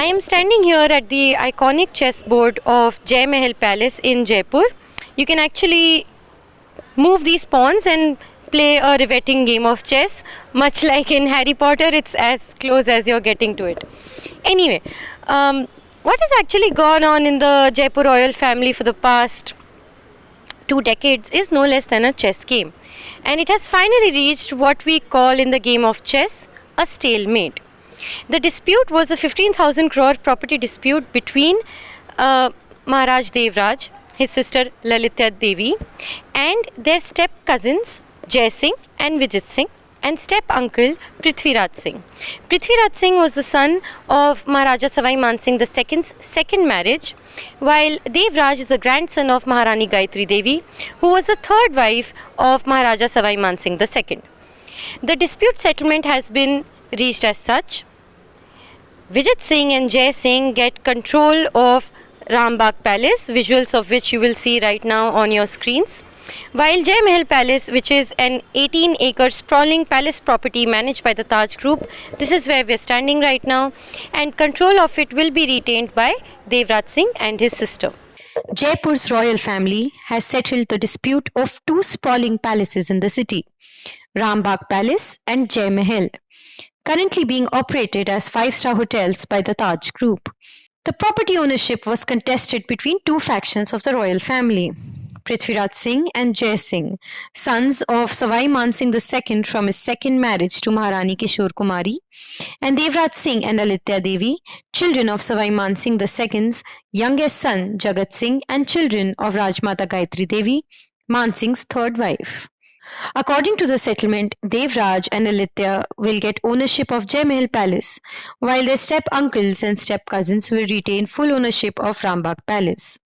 I am standing here at the iconic chessboard of Jai Mahal Palace in Jaipur. You can actually move these pawns and play a riveting game of chess. Much like in Harry Potter, it's as close as you're getting to it. Anyway, what has actually gone on in the Jaipur Royal family for the past 2 decades is no less than a chess game. And it has finally reached what we call in the game of chess a stalemate. The dispute was a 15,000 crore property dispute between Maharaj Devraj, his sister Lalitya Devi, and their step cousins Jai Singh and Vijit Singh, and step uncle Prithviraj Singh. Prithviraj Singh was the son of Maharaja Savai Man Singh II's second marriage, while Devraj is the grandson of Maharani Gayatri Devi, who was the third wife of Maharaja Savai Man Singh II. The dispute settlement has been reached as such. Vijit Singh and Jai Singh get control of Rambagh Palace, visuals of which you will see right now on your screens, while Jai Mahal Palace, which is an 18-acre sprawling palace property managed by the Taj Group, this is where we are standing right now, and control of it will be retained by Devraj Singh and his sister. Jaipur's royal family has settled the dispute of two sprawling palaces in the city, Rambagh Palace and Jai Mahal, currently being operated as five-star hotels by the Taj Group. The property ownership was contested between two factions of the royal family, Prithviraj Singh and Jai Singh, sons of Savai Man Singh II from his second marriage to Maharani Kishore Kumari, and Devraj Singh and Lalitya Devi, children of Savai Man Singh II's youngest son Jagat Singh and children of Rajmata Gayatri Devi, Man Singh's third wife. According to the settlement, Devraj and Lalitya will get ownership of Jai Mahal Palace, while their step-uncles and step-cousins will retain full ownership of Rambagh Palace.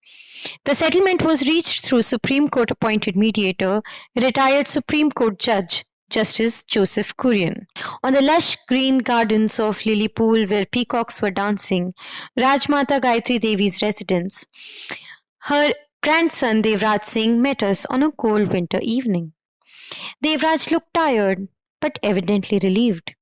The settlement was reached through Supreme Court appointed mediator, retired Supreme Court Judge, Justice Joseph Kurian. On the lush green gardens of Lily Pool where peacocks were dancing, Rajmata Gayatri Devi's residence, her grandson Devraj Singh met us on a cold winter evening. Devraj looked tired, but evidently relieved.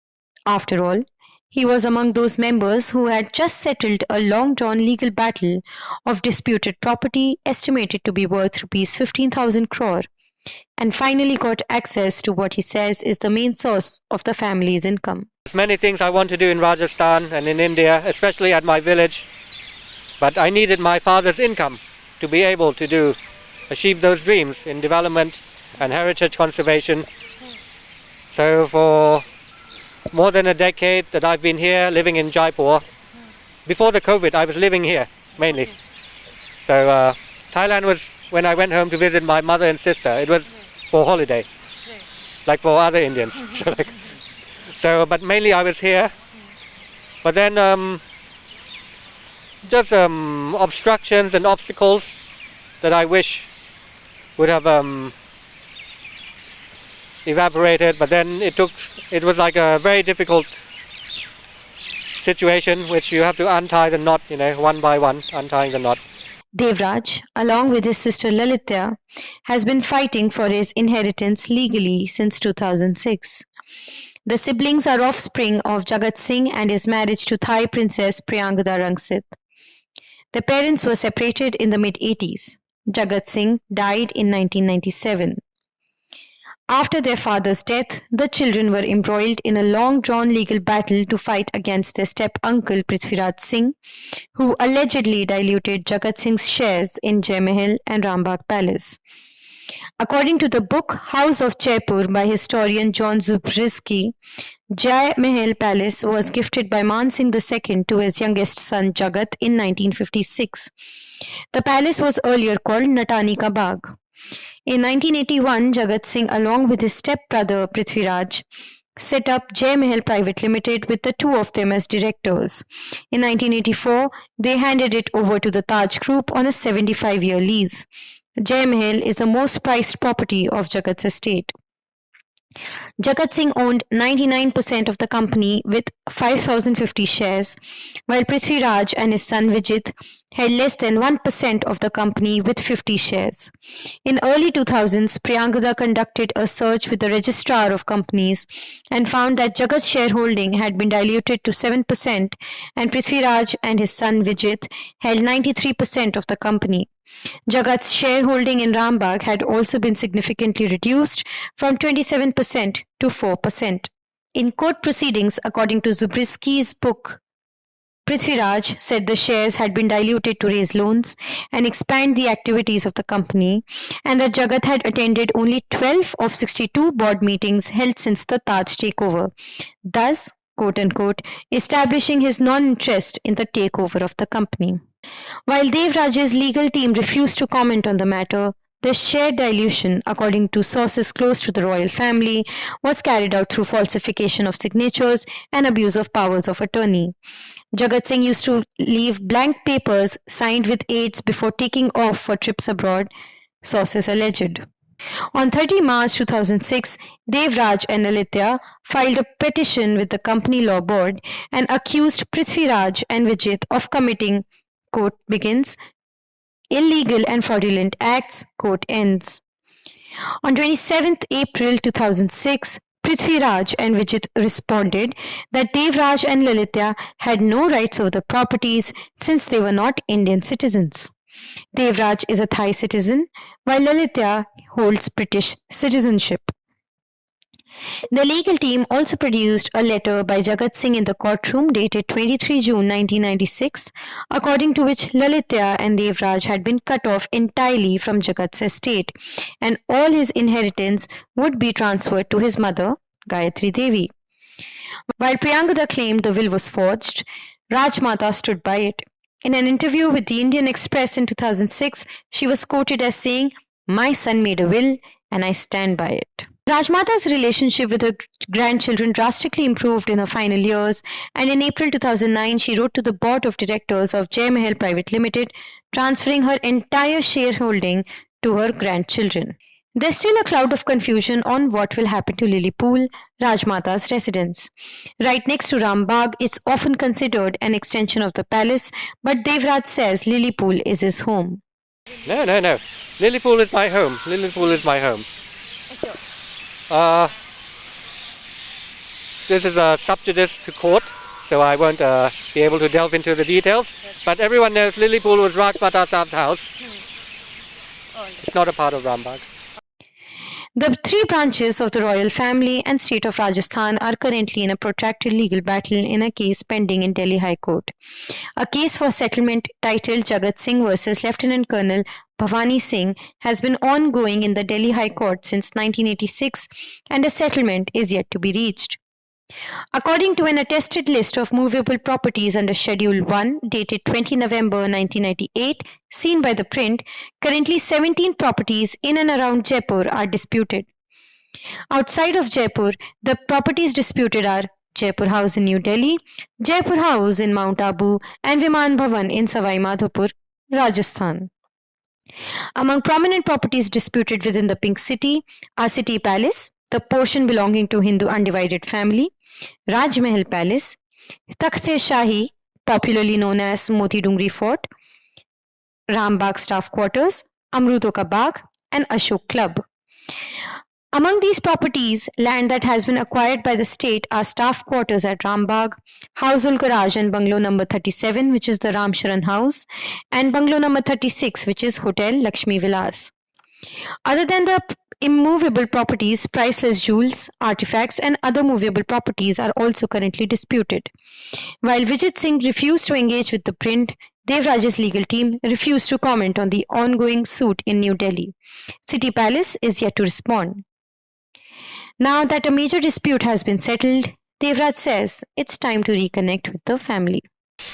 After all, he was among those members who had just settled a long-drawn legal battle of disputed property estimated to be worth rupees 15,000 crore and finally got access to what he says is the main source of the family's income. There's many things I want to do in Rajasthan and in India, especially at my village, but I needed my father's income to be able to achieve those dreams in development and heritage conservation. So for more than a decade that I've been here living in Jaipur. Before the COVID, I was living here mainly. So Thailand was when I went home to visit my mother and sister. It was for holiday, like for other Indians. But mainly I was here. But then just obstructions and obstacles that I wish would have evaporated, but then it was like a very difficult situation which you have to untie the knot, one by one, untying the knot. Devraj, along with his sister Lalitya, has been fighting for his inheritance legally since 2006. The siblings are offspring of Jagat Singh and his marriage to Thai princess Priyangada Rangsit. Their parents were separated in the mid-80s. Jagat Singh died in 1997. After their father's death, the children were embroiled in a long-drawn legal battle to fight against their step-uncle Prithviraj Singh, who allegedly diluted Jagat Singh's shares in Jai Mahal and Rambagh Palace. According to the book House of Jaipur by historian John Zubrisky, Jai Mahal Palace was gifted by Man Singh II to his youngest son Jagat in 1956. The palace was earlier called Natani Ka Bagh. In 1981, Jagat Singh, along with his stepbrother Prithviraj, set up Jai Mahal Private Limited with the two of them as directors. In 1984, they handed it over to the Taj Group on a 75-year lease. Jai Mahal is the most prized property of Jagat's estate. Jagat Singh owned 99% of the company with 5,050 shares, while Prithviraj and his son Vijit had less than 1% of the company with 50 shares. In early 2000s, Priyankada conducted a search with the registrar of companies and found that Jagat's shareholding had been diluted to 7% and Prithviraj and his son Vijit held 93% of the company. Jagat's shareholding in Rambagh had also been significantly reduced from 27% to 4%. In court proceedings, according to Zubriski's book, Prithviraj said the shares had been diluted to raise loans and expand the activities of the company, and that Jagat had attended only 12 of 62 board meetings held since the Taj takeover, thus, quote unquote, establishing his non interest in the takeover of the company. While Devraj's legal team refused to comment on the matter, the share dilution, according to sources close to the royal family, was carried out through falsification of signatures and abuse of powers of attorney. Jagat Singh used to leave blank papers signed with aides before taking off for trips abroad, sources alleged. On 30 March 2006, Devraj and Lalitya filed a petition with the company law board and accused Prithviraj and Vijit of committing, quote begins, illegal and fraudulent acts, quote ends. On 27th April 2006, Prithviraj and Vijit responded that Devraj and Lalitya had no rights over the properties since they were not Indian citizens. Devraj is a Thai citizen, while Lalitya holds British citizenship. The legal team also produced a letter by Jagat Singh in the courtroom dated 23 June 1996, according to which Lalitya and Devraj had been cut off entirely from Jagat's estate, and all his inheritance would be transferred to his mother, Gayatri Devi. While Priyankada claimed the will was forged, Rajmata stood by it. In an interview with the Indian Express in 2006, she was quoted as saying, "My son made a will and I stand by it." Rajmata's relationship with her grandchildren drastically improved in her final years, and in April 2009, she wrote to the board of directors of Jain Mahal Private Limited, transferring her entire shareholding to her grandchildren. There's still a cloud of confusion on what will happen to Lily Pool, Rajmata's residence. Right next to Rambagh, it's often considered an extension of the palace, but Devraj says Lily Pool is his home. No. Lily Pool is my home. Lily Pool is my home. It's yours. This is a sub judice to court, so I won't be able to delve into the details. But everyone knows Lily Pool was Rajmata Saab's house. It's not a part of Rambagh. The three branches of the royal family and state of Rajasthan are currently in a protracted legal battle in a case pending in Delhi High Court. A case for settlement titled Jagat Singh versus Lieutenant Colonel Bhavani Singh has been ongoing in the Delhi High Court since 1986, and a settlement is yet to be reached. According to an attested list of movable properties under Schedule 1, dated 20 November 1998, seen by ThePrint, currently 17 properties in and around Jaipur are disputed. Outside of Jaipur, the properties disputed are Jaipur House in New Delhi, Jaipur House in Mount Abu, and Viman Bhavan in Savai Madhopur, Rajasthan. Among prominent properties disputed within the Pink City are City Palace, the portion belonging to Hindu undivided family, Raj Mahal Palace, Takht-e-Shahi, popularly known as Moti Dungri Fort, Rambagh Staff Quarters, Amrudo Ka Bagh, and Ashok Club. Among these properties, land that has been acquired by the state are staff quarters at Rambagh, Household Garage and Bungalow number 37, which is the Ram Sharan House, and Bungalow number 36, which is Hotel Lakshmi Vilas. Other than the immovable properties, priceless jewels, artifacts, and other movable properties are also currently disputed. While Vijit Singh refused to engage with ThePrint, Devraj's legal team refused to comment on the ongoing suit in New Delhi. City Palace is yet to respond. Now that a major dispute has been settled, Devraj says it's time to reconnect with the family.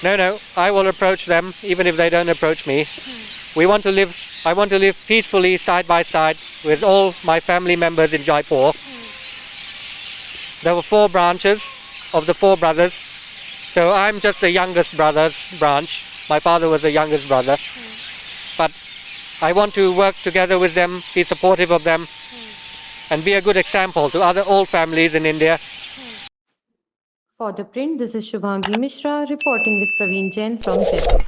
No, I will approach them even if they don't approach me. I want to live peacefully side by side with all my family members in Jaipur. There were 4 branches of the 4 brothers, so I'm just the youngest brother's branch. My father was the youngest brother. But I want to work together with them, be supportive of them, and be a good example to other old families in India. For ThePrint, this is Shubhangi Misra reporting with Praveen Jain from Jaipur.